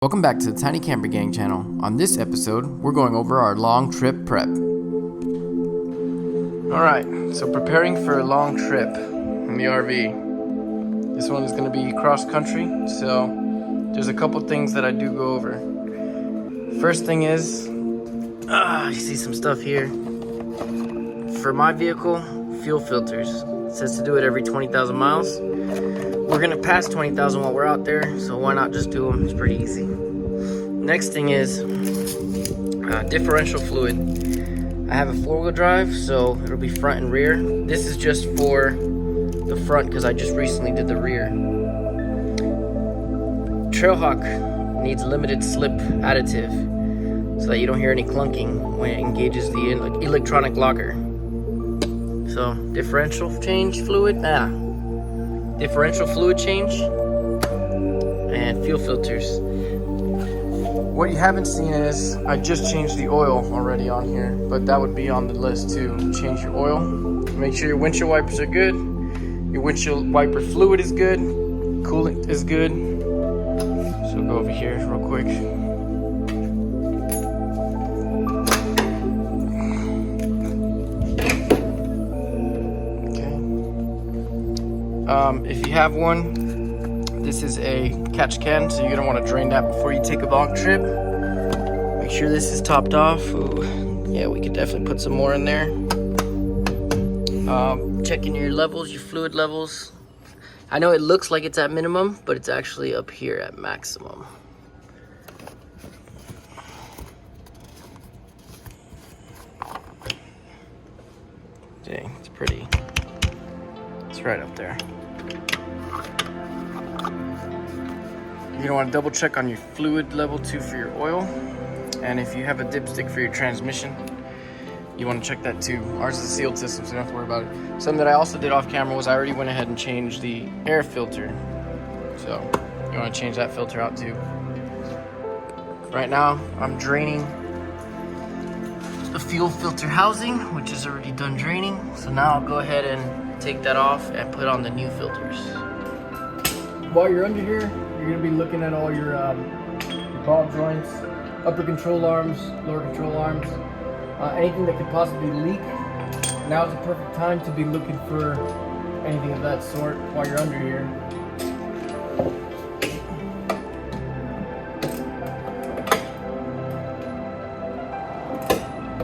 Welcome back to the Tiny Camper Gang channel. On this episode, we're going over our long trip prep. Alright, so preparing for a long trip in the RV. This one is going to be cross country, so there's a couple things that I do go over. First thing is, you see some stuff here. For my vehicle, fuel filters. It says to do it every 20,000 miles. We're gonna pass 20,000 while we're out there, so why not just do them? It's pretty easy. Next thing is differential fluid. I have a 4-wheel drive, so it'll be front and rear. This is just for the front because I just recently did the rear. Trailhawk needs limited slip additive so that you don't hear any clunking when it engages the electronic locker. So differential change fluid, differential fluid change, and fuel filters. What you haven't seen is I just changed the oil already on here, but that would be on the list too. Change your oil, make sure your windshield wipers are good, your windshield wiper fluid is good, coolant is good. So we'll go over here real quick. If you have one, this is a catch can, so you're gonna want to drain that before you take a long trip. Make sure this is topped off. Ooh, yeah, we could definitely put some more in there. Checking your levels, your fluid levels. I know it looks like it's at minimum, but it's actually up here at maximum. Dang, it's pretty. It's right up there. You're gonna want to double check on your fluid level too for your oil. And if you have a dipstick for your transmission, you want to check that too. Ours is a sealed system, so you don't have to worry about it. Something that I also did off camera was I already went ahead and changed the air filter. So you want to change that filter out too. Right now, I'm draining the fuel filter housing, which is already done draining. So now I'll go ahead and take that off and put on the new filters. While you're under here, you're going to be looking at all your ball joints, upper control arms, lower control arms, anything that could possibly leak. Now is the perfect time to be looking for anything of that sort while you're under here.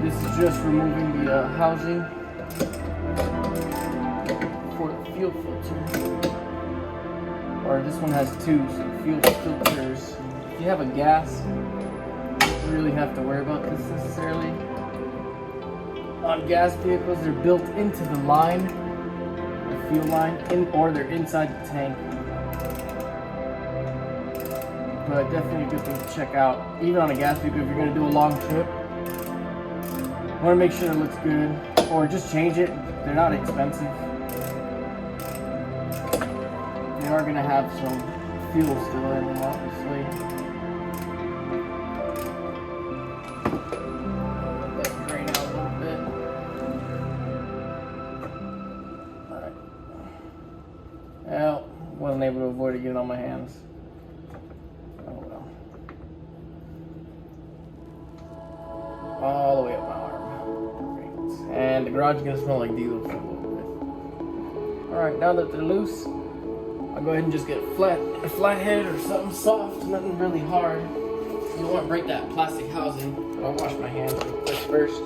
This is just removing the housing for the fuel filter. Or this one has two, so fuel filters. If you have a gas, you really have to worry about this necessarily. On gas vehicles, they're built into the line, the fuel line, or they're inside the tank. But definitely a good thing to check out. Even on a gas vehicle, if you're going to do a long trip, you want to make sure it looks good, or just change it. They're not expensive. They are going to have some fuel still in them, obviously. Let that drain out a little bit. Alright. Well, wasn't able to avoid it getting on my hands. Oh well. All the way up my arm. Great. And the garage is going to smell like diesel for a little bit. Alright, now that they're loose, I'll go ahead and just get a flathead or something soft, nothing really hard. You don't want to break that plastic housing, but I'll wash my hands first.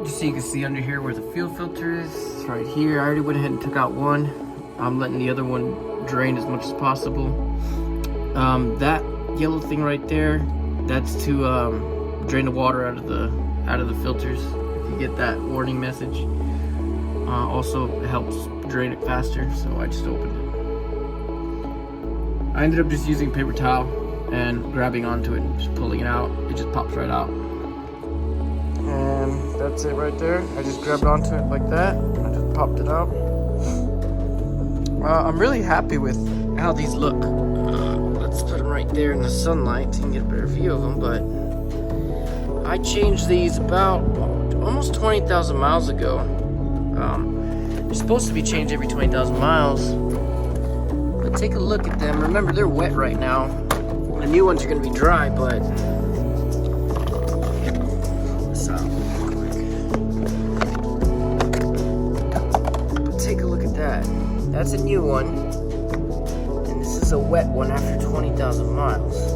Just so you can see under here where the fuel filter is, it's right here. I already went ahead and took out one. I'm letting the other one drain as much as possible. That yellow thing right there, that's to drain the water out of the filters. If you get that warning message. Also, it helps drain it faster, so I just opened it. I ended up just using paper towel and grabbing onto it and just pulling it out. It just pops right out. And that's it right there. I just grabbed onto it like that. I just popped it out. I'm really happy with how these look. Let's put them right there in the sunlight so you can get a better view of them. But I changed these about almost 20,000 miles ago. They're supposed to be changed every 20,000 miles, but take a look at them. Remember, they're wet right now. The new ones are gonna be dry, but take a look at that. That's a new one, and this is a wet one after 20,000 miles.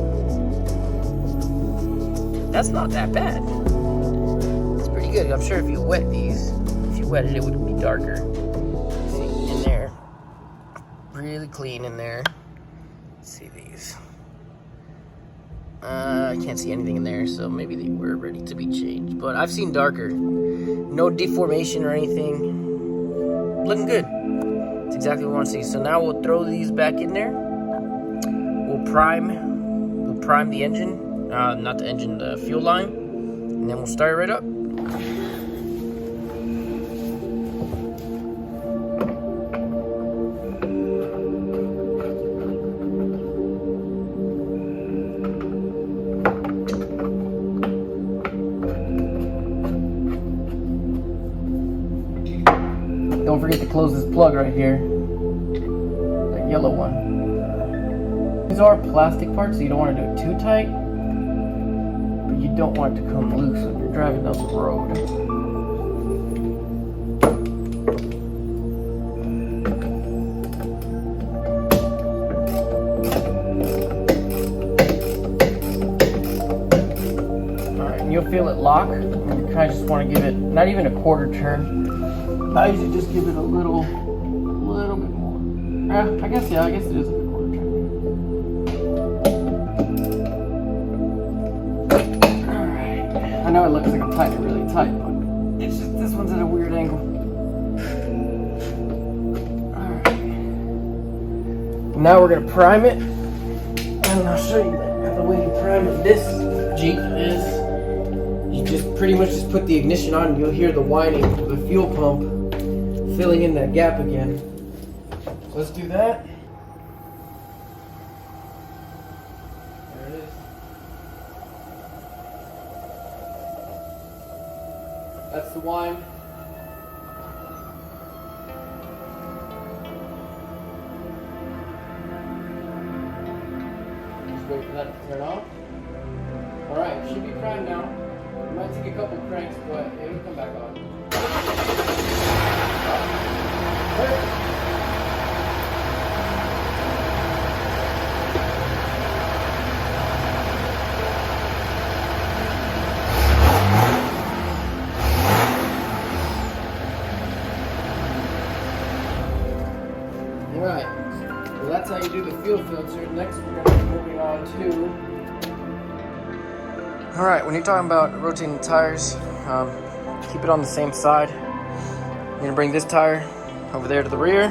That's not that bad. It's pretty good. I'm sure if you wet these, if you wet it would be darker. See, in there, really clean in there. Let's see these. I can't see anything in there, so maybe they were ready to be changed. But I've seen darker. No deformation or anything. Looking good. It's exactly what we want to see. So now we'll throw these back in there. We'll prime the engine. Not the engine, the fuel line. And then we'll start it right up. Don't forget to close this plug right here. That yellow one. These are plastic parts, so you don't want to do it too tight. But you don't want it to come loose when you're driving down the road. Alright, and you'll feel it lock. And you kind of just want to give it, not even a quarter turn. I usually just give it a little bit more. I guess it is a quarter turn. Alright. I know it looks like I'm tightening really tight, but it's just this one's at a weird angle. Alright. Now we're gonna prime it. And I'll show you that. The way you prime this Jeep is you just pretty much just put the ignition on and you'll hear the whining of the fuel pump filling in that gap again. So let's do that. There it is. That's the whine. Just wait for that to turn off. Alright, should be primed now. It might take a couple cranks, but it'll come back on. Alright, well that's how you do the fuel filter. Next we're going to be moving on to... Alright, when you're talking about rotating the tires, keep it on the same side. You're going to bring this tire over there to the rear,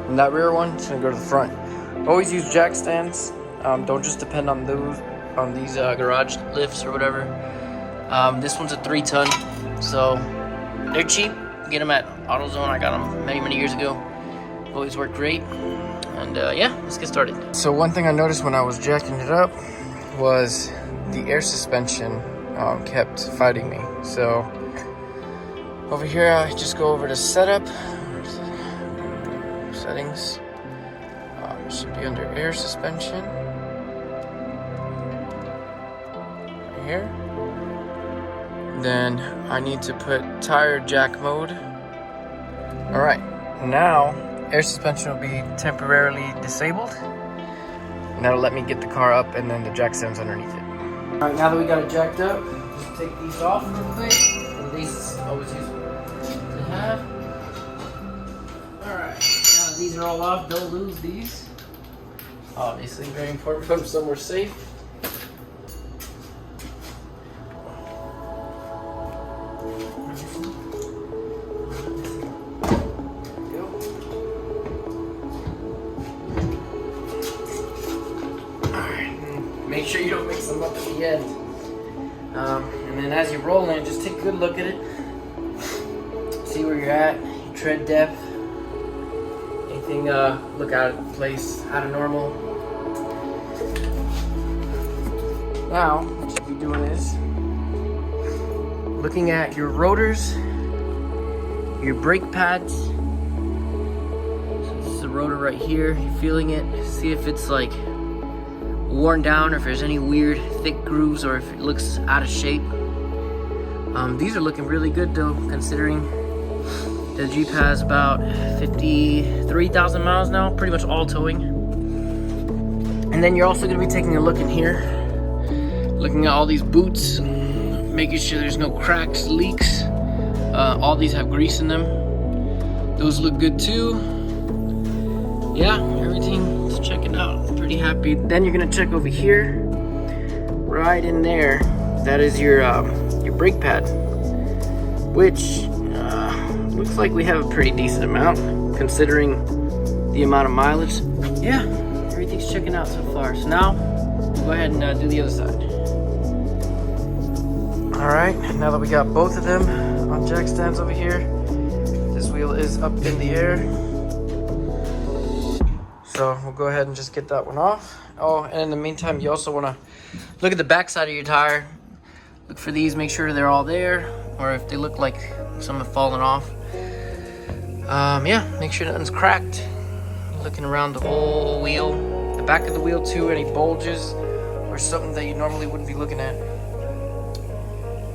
and that rear one is going to go to the front. Always use jack stands. Don't just depend on these garage lifts or whatever. This one's a 3-ton, so they're cheap. Get them at AutoZone. I got them many years ago. Always worked great. And yeah, let's get started. So one thing I noticed when I was jacking it up was the air suspension kept fighting me. So over here, I just go over to setup, settings. It should be under air suspension. Right here. Then I need to put tire jack mode. All right, now air suspension will be temporarily disabled. And that'll let me get the car up, and then the jack stands underneath it. All right, now that we got it jacked up, just take these off real quick. And these always useful to have. All right, now these are all off. Don't lose these. Obviously, very important. Put them somewhere safe. Make sure you don't mix them up at the end. And then as you're rolling, just take a good look at it. See where you're at, your tread depth. Anything look out of place, out of normal. Now, what you'll be doing is looking at your rotors, your brake pads. So this is the rotor right here. You're feeling it. See if it's like worn down or if there's any weird thick grooves or if it looks out of shape. These are looking really good though, considering the Jeep has about 53,000 miles now, pretty much all towing. And then you're also gonna be taking a look in here, looking at all these boots, making sure there's no cracks, leaks. All these have grease in them. Those look good too. Yeah, everything's checking out. I'm pretty happy. Then you're gonna check over here, right in there. That is your brake pad, which looks like we have a pretty decent amount considering the amount of mileage. Yeah, everything's checking out so far. So now we'll go ahead and do the other side. All right, now that we got both of them on jack stands over here, this wheel is up in the air. So we'll go ahead and just get that one off. Oh, and in the meantime, you also want to look at the back side of your tire. Look for these, make sure they're all there, or if they look like some have fallen off. Yeah, make sure nothing's cracked. Looking around the whole wheel, the back of the wheel too, any bulges or something that you normally wouldn't be looking at.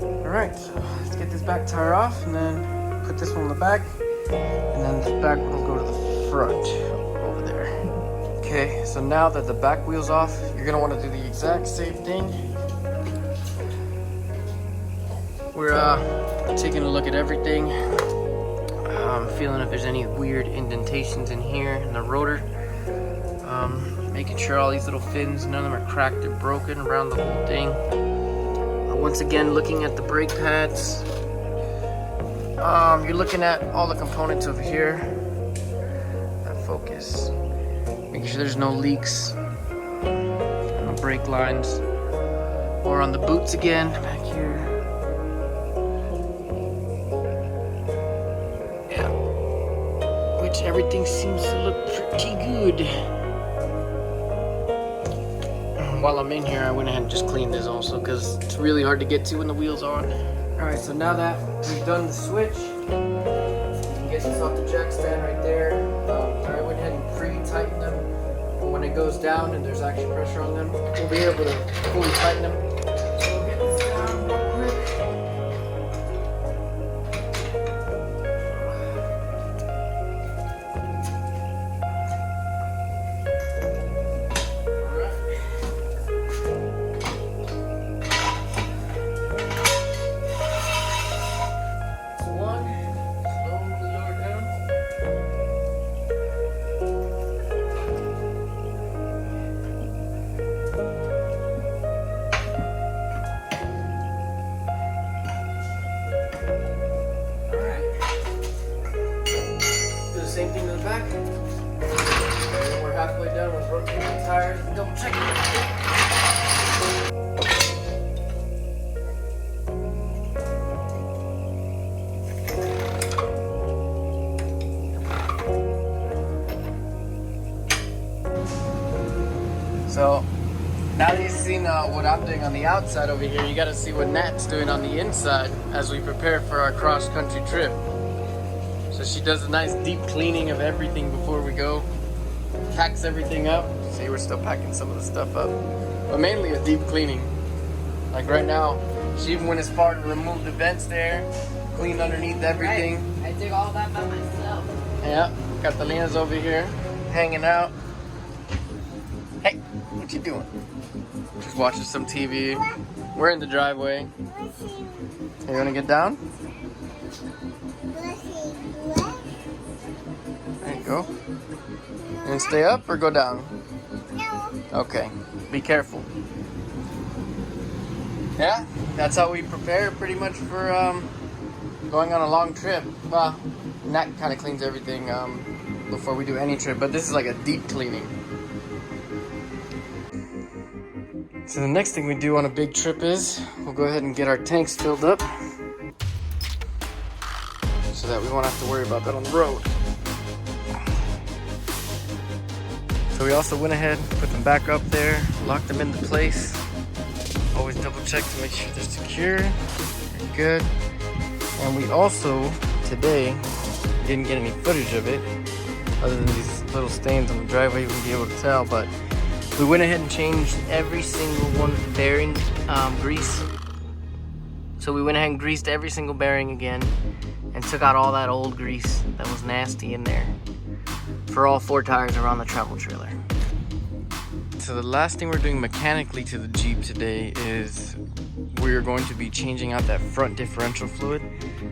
All right, so let's get this back tire off and then put this one in the back, and then the back one will go to the front over there. Okay, so now that the back wheel's off, you're gonna want to do the exact same thing. We're taking a look at everything, feeling if there's any weird indentations in here in the rotor, making sure all these little fins, none of them are cracked or broken around the whole thing. Once again, looking at the brake pads, you're looking at all the components over here. That focus, making sure there's no leaks, no brake lines, or on the boots again, back here. Everything seems to look pretty good. While I'm in here, I went ahead and just cleaned this also because it's really hard to get to when the wheels are on. Alright, so now that we've done the switch, you can get this off the jack stand right there. I went ahead and pre-tighten them. When it goes down and there's actually pressure on them, we'll be able to fully tighten them. So we'll get this down real quick. Same thing to the back. And we're halfway done with rotating the tires and double checking it. So now that you've seen what I'm doing on the outside over here, you got to see what Nat's doing on the inside as we prepare for our cross-country trip. So she does a nice deep cleaning of everything before we go. Packs everything up. See, we're still packing some of the stuff up. But mainly a deep cleaning. Like right now, she even went as far to remove the vents there, cleaned underneath everything. Right. I did all that by myself. Yeah, Catalina's over here, hanging out. Hey, what you doing? Just watching some TV. We're in the driveway. Hey, you wanna get down? There you go. You gonna stay up or go down? No. Okay, be careful. Yeah, that's how we prepare pretty much for going on a long trip. Well, Nat kind of cleans everything before we do any trip, but this is like a deep cleaning. So the next thing we do on a big trip is we'll go ahead and get our tanks filled up so that we won't have to worry about that on the road. So we also went ahead, put them back up there, locked them into place. Always double check to make sure they're secure, they're good. And we also, today, didn't get any footage of it, other than these little stains on the driveway, you wouldn't be able to tell. But we went ahead and changed every single one of the bearing grease. So we went ahead and greased every single bearing again and took out all that old grease that was nasty in there for all 4 tires around the travel trailer. So the last thing we're doing mechanically to the Jeep today is we're going to be changing out that front differential fluid.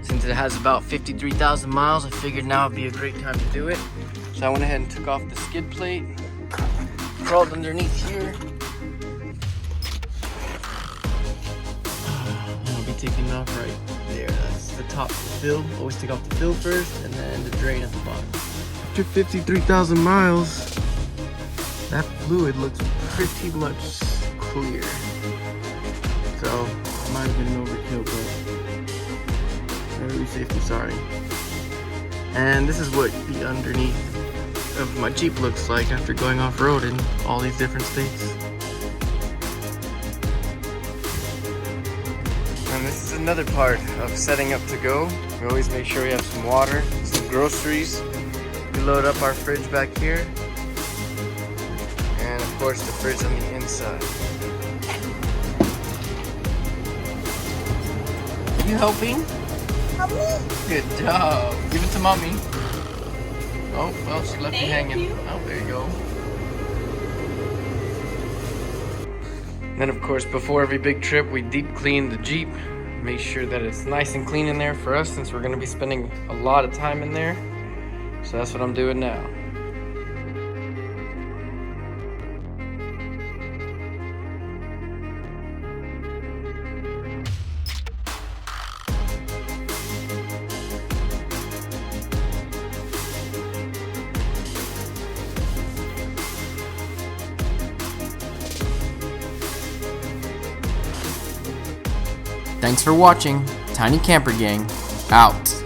Since it has about 53,000 miles, I figured now would be a great time to do it. So I went ahead and took off the skid plate, crawled underneath here. And I'll be taking off right there. That's the top fill. Always take off the fill first and then the drain at the bottom. After 53,000 miles, that fluid looks pretty much clear. So, might have been an overkill, but very safety, sorry. And this is what the underneath of my Jeep looks like after going off-road in all these different states. And this is another part of setting up to go. We always make sure we have some water, some groceries. We load up our fridge back here. And of course the fridge on the inside. Are you helping? Mommy. Good job. Give it to mommy. Oh, well, she left you hanging. Oh, there you go. Then, of course, before every big trip, we deep clean the Jeep. Make sure that it's nice and clean in there for us, since we're going to be spending a lot of time in there. So that's what I'm doing now. Thanks for watching. Tiny Camper Gang, out.